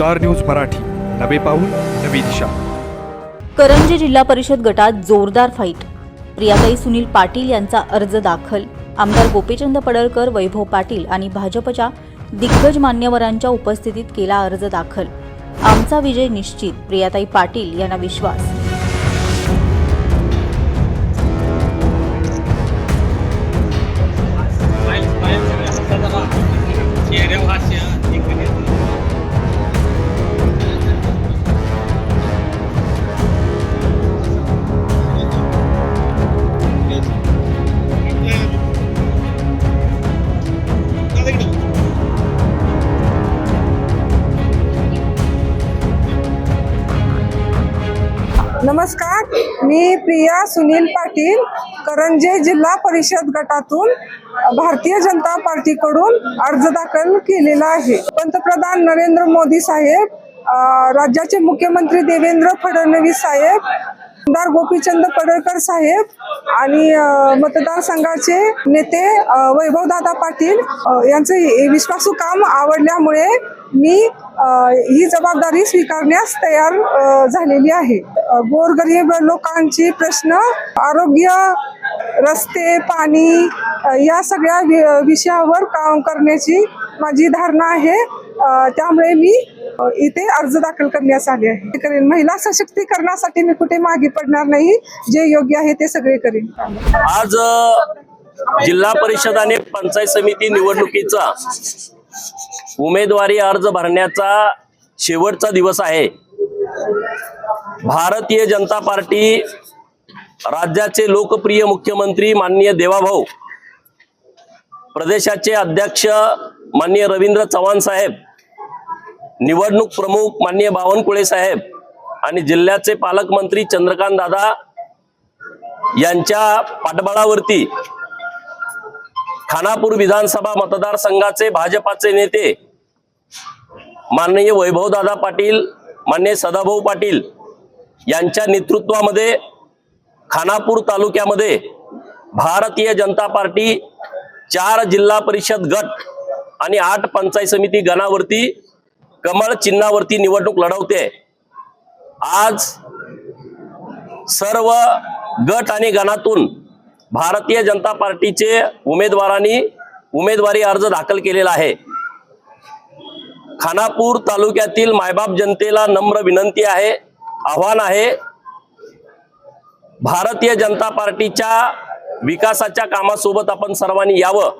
Star news Marathi, नवे पाऊल नवी दिशा। करंजी जिल्हा परिषद गटात जोरदार फाईट। प्रियाताई सुनील पाटील यांचा अर्ज दाखल। आमदार गोपीचंद पडळकर, वैभव पाटील आणि भाजपच्या दिग्गज मान्यवरांच्या उपस्थितीत केला अर्ज दाखल। आमचा विजय निश्चित, प्रियाताई पाटील यांना विश्वास। नमस्कार, मी प्रिया सुनील पाटील, करंजी जिल्हा परिषद गटातून भारतीय जनता पार्टीकडून अर्ज दाखल केलेला आहे। पंतप्रधान नरेंद्र मोदी साहेब, राज्याचे मुख्यमंत्री देवेंद्र फडणवीस साहेब, आमदार गोपीचंद पडळकर साहेब आणि मतदारसंघाचे नेते वैभवदादा पाटील यांचे विश्वासू काम आवडल्यामुळे मी ही जबाबदारी स्वीकारण्यास तयार झालेली आहे। गोरगरीब लोकांची प्रश्न, आरोग्य, रस्ते, पाणी या सगळ्या विषयावर काम करण्याची माझी धारणा आहे। त्यामुळे मी इथे अर्ज दाखल करण्यास आले आहे। महिला सशक्तीकरणासाठी मी कुठे मागे पडणार नाही, जे योग्य आहे ते सगळे करेन। आज जिल्हा परिषद आणि पंचायत समिती निवडणुकीचा उमेदवारी अर्ज भरण्याचा शेवटचा दिवस आहे। भारतीय जनता पार्टी, राज्याचे लोकप्रिय मुख्यमंत्री माननीय देवाभाऊ, प्रदेशाचे अध्यक्ष माननीय रवींद्र चव्हाण साहेब, निवडणूक प्रमुख माननीय बावनकुळे साहेब आणि जिल्ह्याचे पालकमंत्री चंद्रकांत दादा यांच्या पाठबळावरती खानापूर विधानसभा मतदारसंघाचे भाजपाचे नेते माननीय वैभवदादा पाटील, माननीय सदाभाऊ पाटील यांच्या नेतृत्वामध्ये खानापूर तालुक्यामध्ये भारतीय जनता पार्टी 4 जिल्हा परिषद गट आणि 8 पंचायत समिती गणावरती कमळ चिन्हावरती निवडणूक लढवते। आज सर्व गट आणि गणातून भारतीय जनता पार्टीचे उमेदवारांनी उमेदवारी अर्ज दाखल केलेला आहे। खानापूर तालुक्यातील मायबाप जनतेला नम्र विनंती आहे, आव्हान आहे, भारतीय जनता पार्टीच्या विकासाच्या कामासोबत आपण सर्वांनी यावं।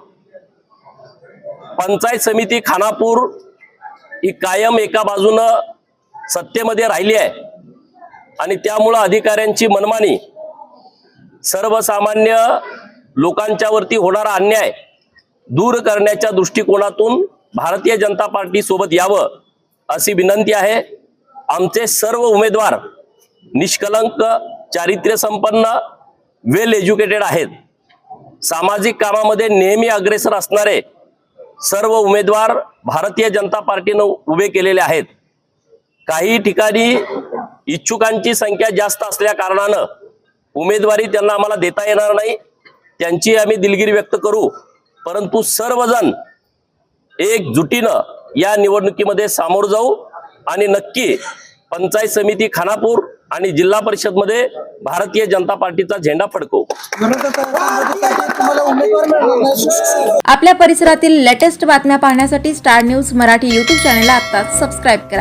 पंचायत समिती खानापूर ही कायम एका बाजूनं सत्तेमध्ये राहिली आहे आणि त्यामुळे अधिकाऱ्यांची मनमानी, सर्वसामान्य लोकांच्या वरती होणारा अन्याय दूर करण्याच्या दृष्टिकोनातून भारतीय जनता पार्टी सोबत यावं अशी विनंती आहे। आमचे सर्व उमेदवार निष्कलंक, चारित्र्य संपन्न, वेल एज्युकेटेड आहेत। सामाजिक कामामध्ये नेहमी अग्रेसर असणारे सर्व उमेदवार भारतीय जनता पार्टीने उभे केलेले आहेत। काही ठिकाणी इच्छुकांची संख्या जास्त असल्या कारणानं उमेदवारी त्यांना आम्हाला देता येणार नाही, त्यांची आम्ही दिलगिरी व्यक्त करू, परंतु सर्वजण एकजुटीनं या निवडणुकीमध्ये सामोर जाऊ आणि नक्की पंचायत समिती खानापूर आणि जिल्हा परिषद मध्ये भारतीय जनता पार्टीचा झेंडा फडकवू। आपल्या परिसरातील लेटेस्ट बातम्या पाहण्यासाठी स्टार न्यूज मराठी YouTube चॅनलला आत्ताच सबस्क्राइब करा।